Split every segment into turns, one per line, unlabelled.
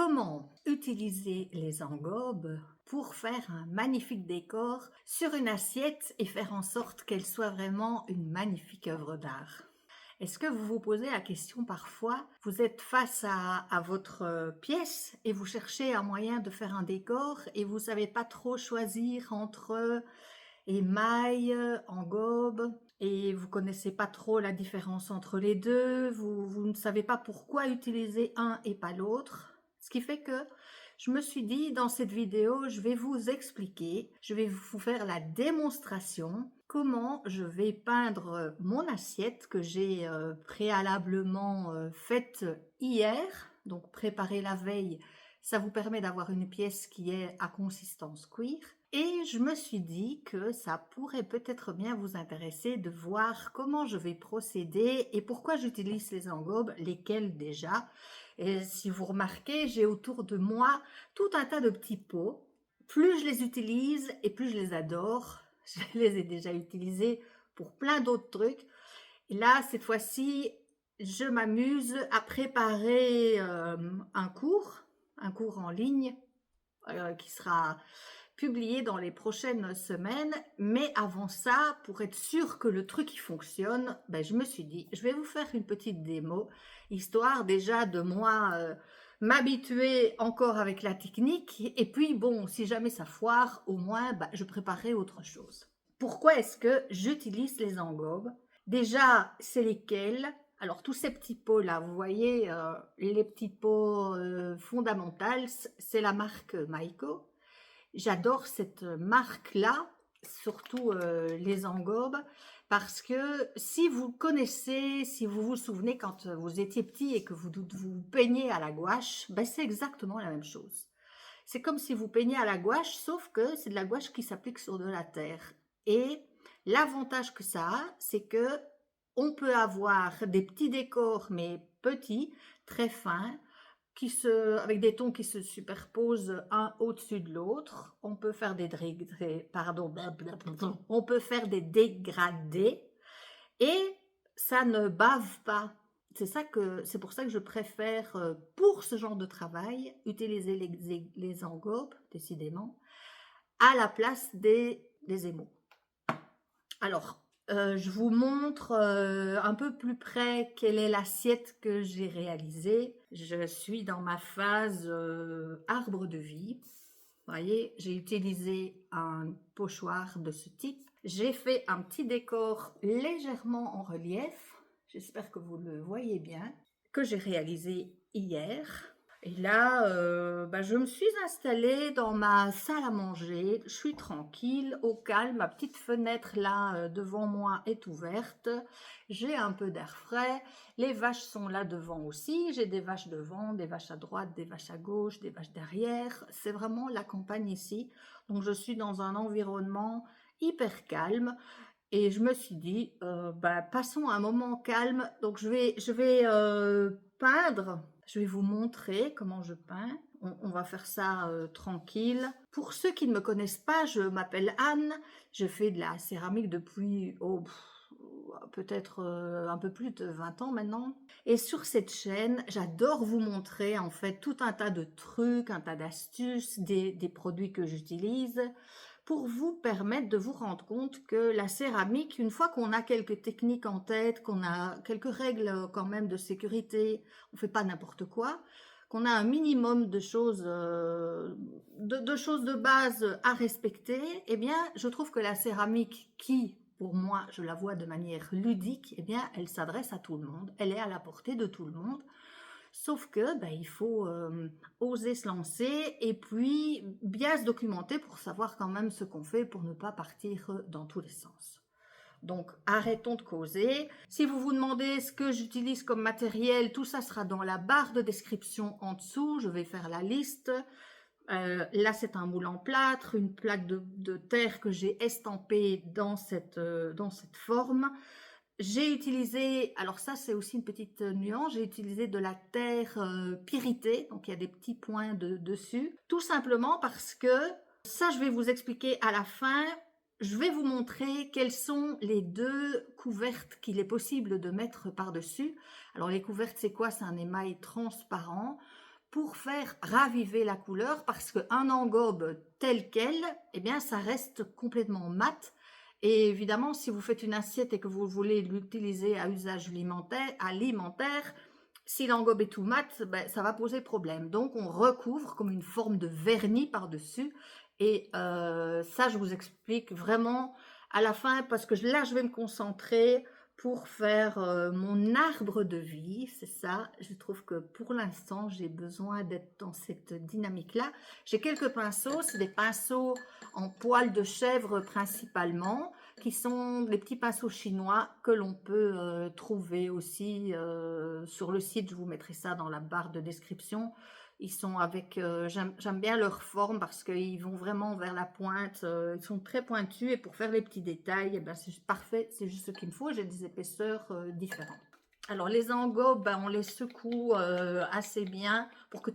Comment utiliser les engobes pour faire un magnifique décor sur une assiette et faire en sorte qu'elle soit vraiment une magnifique œuvre d'art? Est-ce que vous vous posez la question parfois, vous êtes face à votre pièce et vous cherchez un moyen de faire un décor et vous savez pas trop choisir entre émail, engobe et vous connaissez pas trop la différence entre les deux, vous ne savez pas pourquoi utiliser un et pas l'autre. Ce qui fait que je me suis dit, dans cette vidéo, je vais vous expliquer, je vais vous faire la démonstration comment je vais peindre mon assiette que j'ai préalablement faite hier, donc préparée la veille. Ça vous permet d'avoir une pièce qui est à consistance cuir. Et je me suis dit que ça pourrait peut-être bien vous intéresser de voir comment je vais procéder et pourquoi j'utilise les engobes, lesquels déjà. Et si vous remarquez, j'ai autour de moi tout un tas de petits pots. Plus je les utilise et plus je les adore. Je les ai déjà utilisés pour plein d'autres trucs. Et là, cette fois-ci, je m'amuse à préparer un cours en ligne qui sera publié dans les prochaines semaines. Mais avant ça, pour être sûr que le truc fonctionne, je me suis dit, je vais vous faire une petite démo, histoire déjà de moi m'habituer encore avec la technique. Et puis bon, si jamais ça foire, au moins je préparerai autre chose. Pourquoi est-ce que j'utilise les engobes? Déjà, c'est lesquels? Alors, tous ces petits pots-là, vous voyez, les petits pots fondamentaux, c'est la marque Maiko. J'adore cette marque-là, surtout les engobes, parce que si vous connaissez, si vous vous souvenez quand vous étiez petit et que vous peignez à la gouache, c'est exactement la même chose. C'est comme si vous peignez à la gouache, sauf que c'est de la gouache qui s'applique sur de la terre. Et l'avantage que ça a, c'est que on peut avoir des petits décors, mais petits, très fins, avec des tons qui se superposent un au-dessus de l'autre. On peut faire on peut faire des dégradés et ça ne bave pas. C'est pour ça que je préfère, pour ce genre de travail, utiliser les engobes, décidément, à la place des émaux. Alors, je vous montre un peu plus près quelle est l'assiette que j'ai réalisée. Je suis dans ma phase arbre de vie. Vous voyez, j'ai utilisé un pochoir de ce type. J'ai fait un petit décor légèrement en relief. J'espère que vous le voyez bien, que j'ai réalisé hier. Et là, je me suis installée dans ma salle à manger. Je suis tranquille, au calme. Ma petite fenêtre là devant moi est ouverte. J'ai un peu d'air frais. Les vaches sont là devant aussi. J'ai des vaches devant, des vaches à droite, des vaches à gauche, des vaches derrière. C'est vraiment la campagne ici. Donc je suis dans un environnement hyper calme. Et je me suis dit, passons un moment calme. Donc je vais peindre. Je vais vous montrer comment je peins. On va faire ça tranquille. Pour ceux qui ne me connaissent pas, je m'appelle Anne. Je fais de la céramique depuis peut-être un peu plus de 20 ans maintenant. Et sur cette chaîne, j'adore vous montrer en fait tout un tas de trucs, un tas d'astuces, des produits que j'utilise, pour vous permettre de vous rendre compte que la céramique, une fois qu'on a quelques techniques en tête, qu'on a quelques règles quand même de sécurité, on ne fait pas n'importe quoi, qu'on a un minimum de choses, de choses de base à respecter, eh bien, je trouve que la céramique qui, pour moi, je la vois de manière ludique, eh bien, elle s'adresse à tout le monde, elle est à la portée de tout le monde. Sauf que il faut oser se lancer et puis bien se documenter pour savoir quand même ce qu'on fait pour ne pas partir dans tous les sens. Donc arrêtons de causer. Si vous vous demandez ce que j'utilise comme matériel, tout ça sera dans la barre de description en dessous. Je vais faire la liste. Là c'est un moule en plâtre, une plaque de terre que j'ai estampée dans cette forme. J'ai utilisé, alors ça c'est aussi une petite nuance, j'ai utilisé de la terre pyritée, donc il y a des petits points dessus, tout simplement parce que, ça je vais vous expliquer à la fin, je vais vous montrer quelles sont les deux couvertes qu'il est possible de mettre par-dessus. Alors les couvertes c'est quoi? C'est un émail transparent. pour faire raviver la couleur, parce qu'un engobe tel quel, eh bien, ça reste complètement mat. Et évidemment, si vous faites une assiette et que vous voulez l'utiliser à usage alimentaire, si l'engobe est tout mat, ben, ça va poser problème. Donc, on recouvre comme une forme de vernis par-dessus. Et ça, je vous explique vraiment à la fin, parce que là, je vais me concentrer pour faire mon arbre de vie, c'est ça. Je trouve que pour l'instant, j'ai besoin d'être dans cette dynamique-là. J'ai quelques pinceaux, c'est des pinceaux en poil de chèvre principalement, qui sont des petits pinceaux chinois que l'on peut trouver aussi sur le site. Je vous mettrai ça dans la barre de description. Ils sont avec, j'aime bien leur forme parce qu'ils vont vraiment vers la pointe, ils sont très pointus et pour faire les petits détails, eh ben, c'est parfait, c'est juste ce qu'il me faut, j'ai des épaisseurs différentes. Alors les engobes, ben, on les secoue assez bien pour que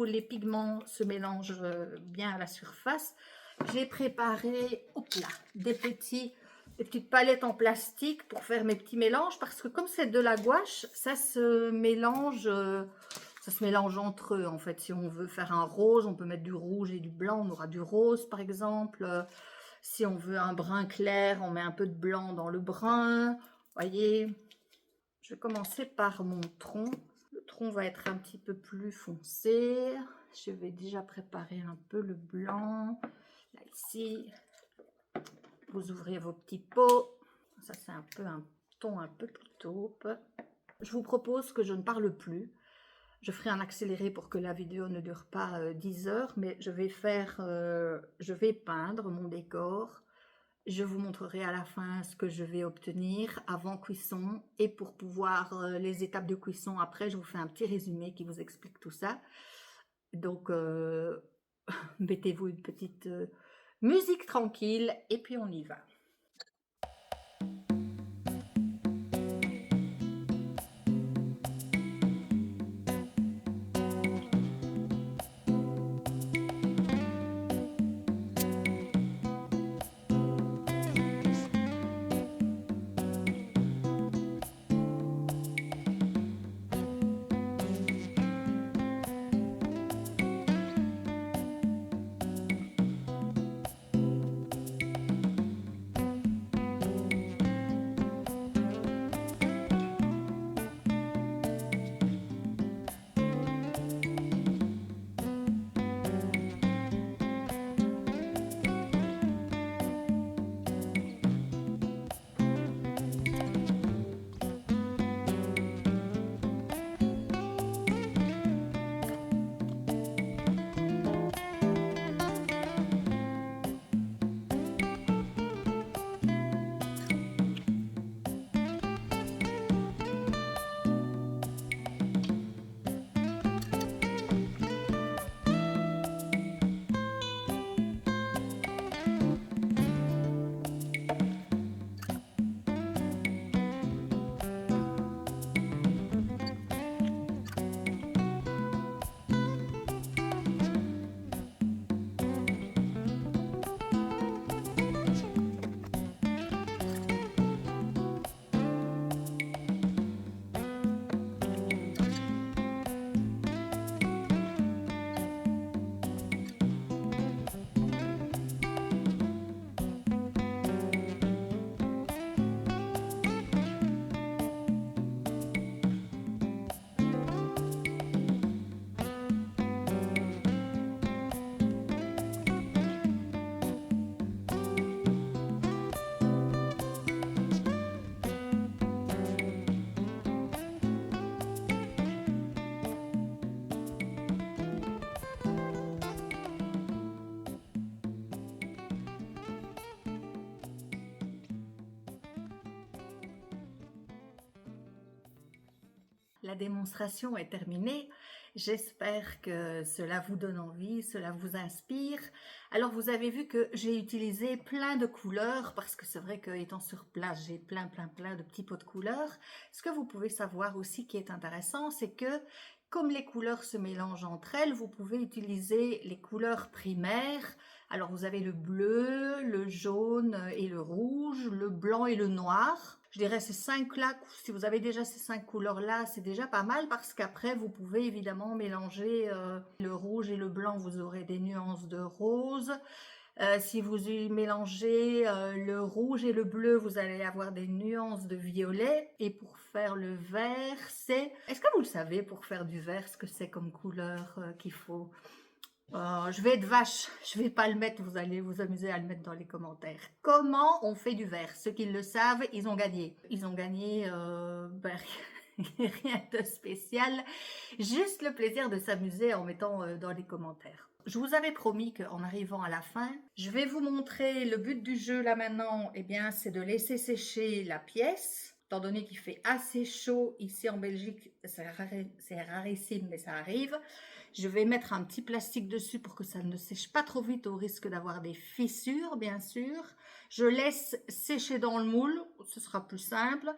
les pigments se mélangent bien à la surface. J'ai préparé des petites palettes en plastique pour faire mes petits mélanges parce que comme c'est de la gouache, ça se mélange entre eux en fait. Si on veut faire un rose, on peut mettre du rouge et du blanc, on aura du rose par exemple. Si on veut un brun clair, on met un peu de blanc dans le brun. Voyez, je vais commencer par mon tronc. Le tronc va être un petit peu plus foncé. Je vais déjà préparer un peu le blanc. Là, ici, vous ouvrez vos petits pots. Ça, c'est un peu un ton un peu plus taupe. Je vous propose que je ne parle plus. Je ferai un accéléré pour que la vidéo ne dure pas 10 heures, mais je vais peindre mon décor. Je vous montrerai à la fin ce que je vais obtenir avant cuisson et pour pouvoir les étapes de cuisson après, je vous fais un petit résumé qui vous explique tout ça. Donc, mettez-vous une petite musique tranquille et puis on y va. La démonstration est terminée. J'espère que cela vous donne envie, cela vous inspire. Alors vous avez vu que j'ai utilisé plein de couleurs parce que c'est vrai qu'étant sur place, j'ai plein de petits pots de couleurs. Ce que vous pouvez savoir aussi qui est intéressant, c'est que Comme les couleurs se mélangent entre elles, vous pouvez utiliser les couleurs primaires. Alors vous avez le bleu, le jaune et le rouge, le blanc et le noir. Je dirais ces 5-là, si vous avez déjà ces 5 couleurs-là, c'est déjà pas mal parce qu'après vous pouvez évidemment mélanger le rouge et le blanc, vous aurez des nuances de rose. Si vous y mélangez le rouge et le bleu, vous allez avoir des nuances de violet. Et pour faire le vert, c'est... Est-ce que vous le savez, pour faire du vert, ce que c'est comme couleur qu'il faut? Je vais être vache, je vais pas le mettre, vous allez vous amuser à le mettre dans les commentaires. Comment on fait du vert? Ceux qui le savent, ils ont gagné. Ils ont gagné rien de spécial, juste le plaisir de s'amuser en mettant dans les commentaires. Je vous avais promis qu'en arrivant à la fin, je vais vous montrer le but du jeu là maintenant, eh bien c'est de laisser sécher la pièce. Étant donné qu'il fait assez chaud ici en Belgique, c'est rarissime mais ça arrive. Je vais mettre un petit plastique dessus pour que ça ne sèche pas trop vite au risque d'avoir des fissures bien sûr. Je laisse sécher dans le moule, ce sera plus simple.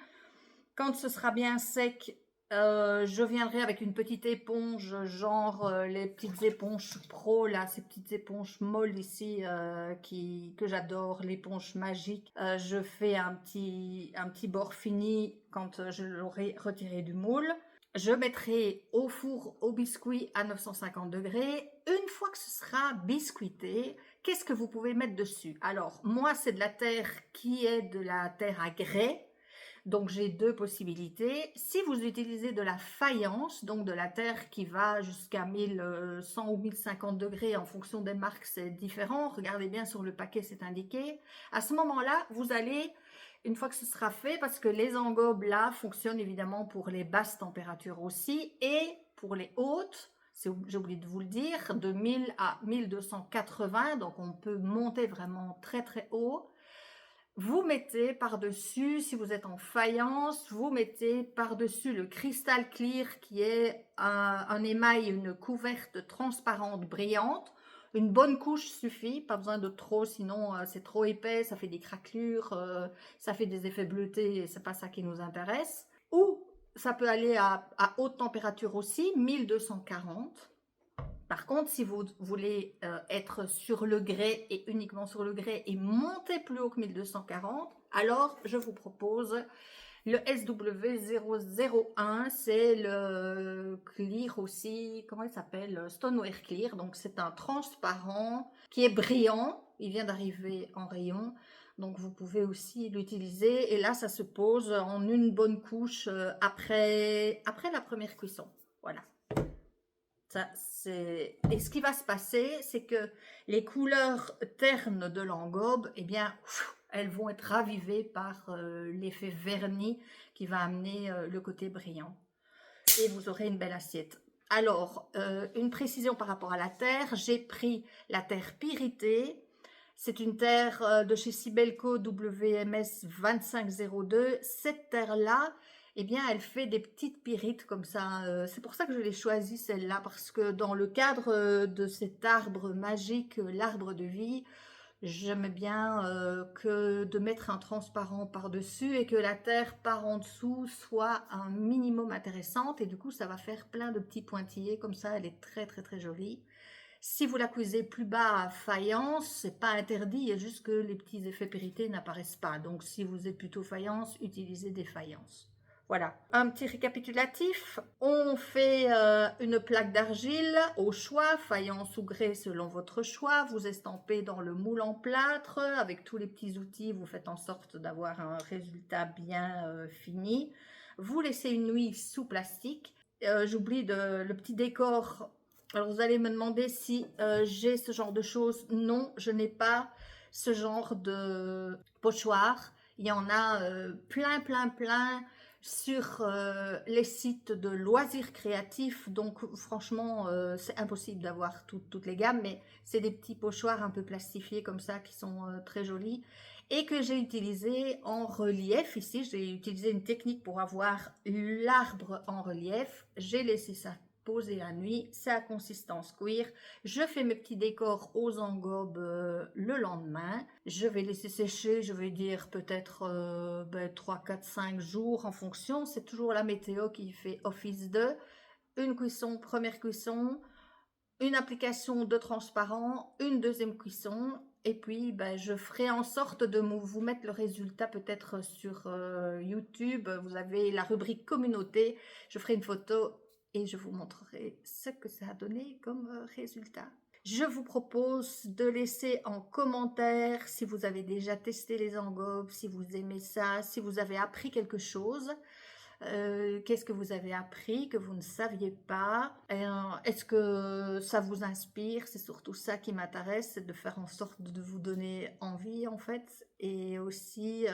Quand ce sera bien sec, je viendrai avec une petite éponge, genre les petites éponges pro, là, ces petites éponges molles ici que j'adore, l'éponge magique. Je fais un petit bord fini quand je l'aurai retiré du moule. Je mettrai au four au biscuit à 950 degrés. Une fois que ce sera biscuité, qu'est-ce que vous pouvez mettre dessus? Alors, moi, c'est de la terre qui est de la terre à grès. Donc, j'ai deux possibilités. Si vous utilisez de la faïence, donc de la terre qui va jusqu'à 1100 ou 1050 degrés, en fonction des marques, c'est différent. Regardez bien sur le paquet, c'est indiqué. À ce moment-là, vous allez, une fois que ce sera fait, parce que les engobes là fonctionnent évidemment pour les basses températures aussi, et pour les hautes, j'ai oublié de vous le dire, de 1000 à 1280, donc on peut monter vraiment très très haut. Vous mettez par-dessus, si vous êtes en faïence, vous mettez par-dessus le cristal clear qui est un émail, une couverte transparente brillante. Une bonne couche suffit, pas besoin de trop, sinon c'est trop épais, ça fait des craquelures, ça fait des effets bleutés et c'est pas ça qui nous intéresse. Ou ça peut aller à haute température aussi, 1240. Par contre, si vous voulez être sur le grès et uniquement sur le grès et monter plus haut que 1240, alors je vous propose le SW001, c'est le clear aussi, comment il s'appelle? Stoneware Clear, donc c'est un transparent qui est brillant, il vient d'arriver en rayon, donc vous pouvez aussi l'utiliser et là ça se pose en une bonne couche après la première cuisson, voilà. Et ce qui va se passer, c'est que les couleurs ternes de l'engobe, eh bien, elles vont être ravivées par l'effet vernis qui va amener le côté brillant. Et vous aurez une belle assiette. Alors, une précision par rapport à la terre, j'ai pris la terre pyritée. C'est une terre de chez Sibelco WMS 2502. Cette terre-là, eh bien, elle fait des petites pyrites comme ça. C'est pour ça que je l'ai choisie celle-là, parce que dans le cadre de cet arbre magique, l'arbre de vie, j'aime bien que de mettre un transparent par-dessus et que la terre par en dessous soit un minimum intéressante. Et du coup, ça va faire plein de petits pointillés comme ça. Elle est très, très, très jolie. Si vous la cuisez plus bas à faïence, c'est pas interdit, il y a juste que les petits effets pérités n'apparaissent pas. Donc si vous êtes plutôt faïence, utilisez des faïences. Voilà, un petit récapitulatif. On fait une plaque d'argile au choix, faïence ou grès selon votre choix. Vous estampez dans le moule en plâtre avec tous les petits outils. Vous faites en sorte d'avoir un résultat bien fini. Vous laissez une nuit sous plastique. J'oublie le petit décor. Alors vous allez me demander si j'ai ce genre de choses. Non, je n'ai pas ce genre de pochoir. Il y en a plein sur les sites de loisirs créatifs. Donc franchement, c'est impossible d'avoir toutes les gammes. Mais c'est des petits pochoirs un peu plastifiés comme ça qui sont très jolis. Et que j'ai utilisé en relief. Ici, j'ai utilisé une technique pour avoir l'arbre en relief. J'ai laissé ça poser la nuit, c'est à consistance cuir. Je fais mes petits décors aux engobes le lendemain. Je vais laisser sécher, je vais dire peut-être 3, 4, 5 jours en fonction. C'est toujours la météo qui fait office de. une cuisson, première cuisson, une application de transparent, une deuxième cuisson, et puis ben, je ferai en sorte de vous mettre le résultat peut-être sur YouTube. Vous avez la rubrique communauté, je ferai une photo et je vous montrerai ce que ça a donné comme résultat. Je vous propose de laisser en commentaire si vous avez déjà testé les engobes, si vous aimez ça, si vous avez appris quelque chose. Qu'est-ce que vous avez appris que vous ne saviez pas? Est-ce que ça vous inspire? C'est surtout ça qui m'intéresse, c'est de faire en sorte de vous donner envie en fait. Et aussi,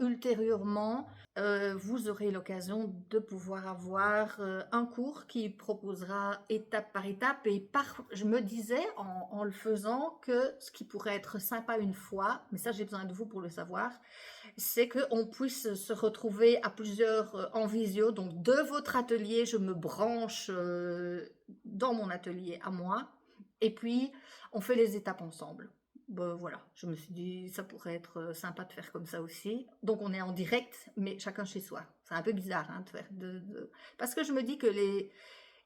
ultérieurement, vous aurez l'occasion de pouvoir avoir un cours qui proposera étape par étape. Et je me disais en le faisant que ce qui pourrait être sympa une fois, mais ça j'ai besoin de vous pour le savoir, c'est qu'on puisse se retrouver à plusieurs en visio. Donc de votre atelier, je me branche dans mon atelier à moi. Et puis, on fait les étapes ensemble. Ben, voilà, je me suis dit, ça pourrait être sympa de faire comme ça aussi. Donc on est en direct, mais chacun chez soi. C'est un peu bizarre hein, de faire parce que je me dis que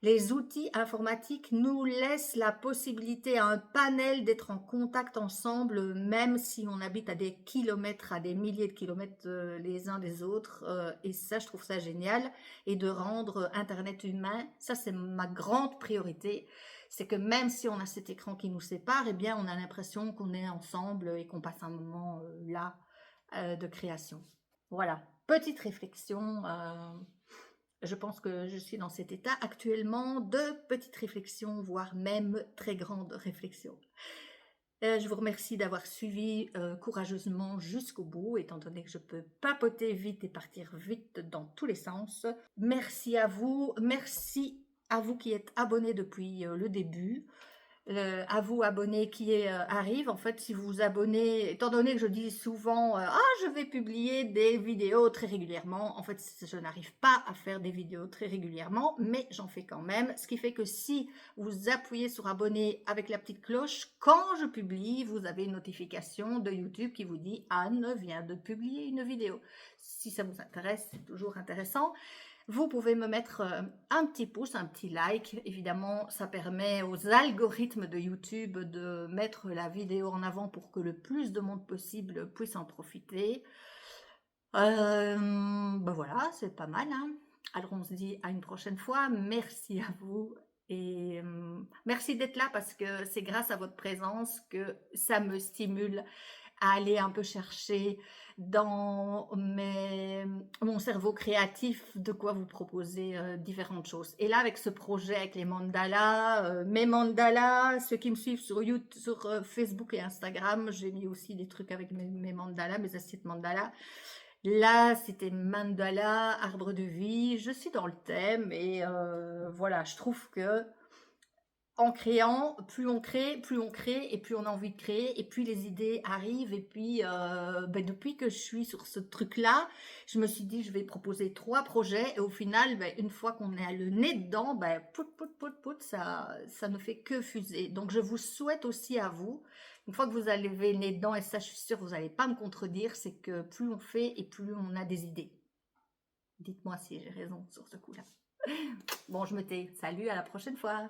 les outils informatiques nous laissent la possibilité à un panel d'être en contact ensemble, même si on habite à des kilomètres, à des milliers de kilomètres les uns des autres. Et ça, je trouve ça génial. Et de rendre Internet humain, ça c'est ma grande priorité. C'est que même si on a cet écran qui nous sépare, eh bien on a l'impression qu'on est ensemble et qu'on passe un moment là de création. Voilà, petite réflexion. Je pense que je suis dans cet état actuellement de petite réflexion, voire même très grande réflexion. Je vous remercie d'avoir suivi courageusement jusqu'au bout, étant donné que je peux papoter vite et partir vite dans tous les sens. Merci à vous qui êtes abonnés depuis le début. À vous abonnés qui arrivent, en fait si vous vous abonnez, étant donné que je dis souvent je vais publier des vidéos très régulièrement, en fait je n'arrive pas à faire des vidéos très régulièrement, mais j'en fais quand même, ce qui fait que si vous appuyez sur abonner avec la petite cloche, quand je publie, vous avez une notification de YouTube qui vous dit Anne vient de publier une vidéo. Si ça vous intéresse, c'est toujours intéressant. Vous pouvez me mettre un petit pouce, un petit like. Évidemment, ça permet aux algorithmes de YouTube de mettre la vidéo en avant pour que le plus de monde possible puisse en profiter. Ben voilà, c'est pas mal. Hein. Alors on se dit à une prochaine fois. Merci à vous. Et merci d'être là parce que c'est grâce à votre présence que ça me stimule à aller un peu chercher dans mon cerveau créatif de quoi vous proposer différentes choses. Et là, avec ce projet, avec les mandalas, mes mandalas, ceux qui me suivent sur YouTube, sur Facebook et Instagram, j'ai mis aussi des trucs avec mes mandalas, mes assiettes mandalas. Là, c'était mandala, arbre de vie. Je suis dans le thème et voilà, je trouve que en créant, plus on crée et plus on a envie de créer et puis les idées arrivent et puis depuis que je suis sur ce truc-là, je me suis dit je vais proposer 3 projets et au final, une fois qu'on a le nez dedans, pout, ça ne fait que fuser. Donc je vous souhaite aussi à vous, une fois que vous allez lever le nez dedans, et ça je suis sûre vous n'allez pas me contredire, c'est que plus on fait et plus on a des idées. Dites-moi si j'ai raison sur ce coup-là. Bon, je me tais. Salut, à la prochaine fois.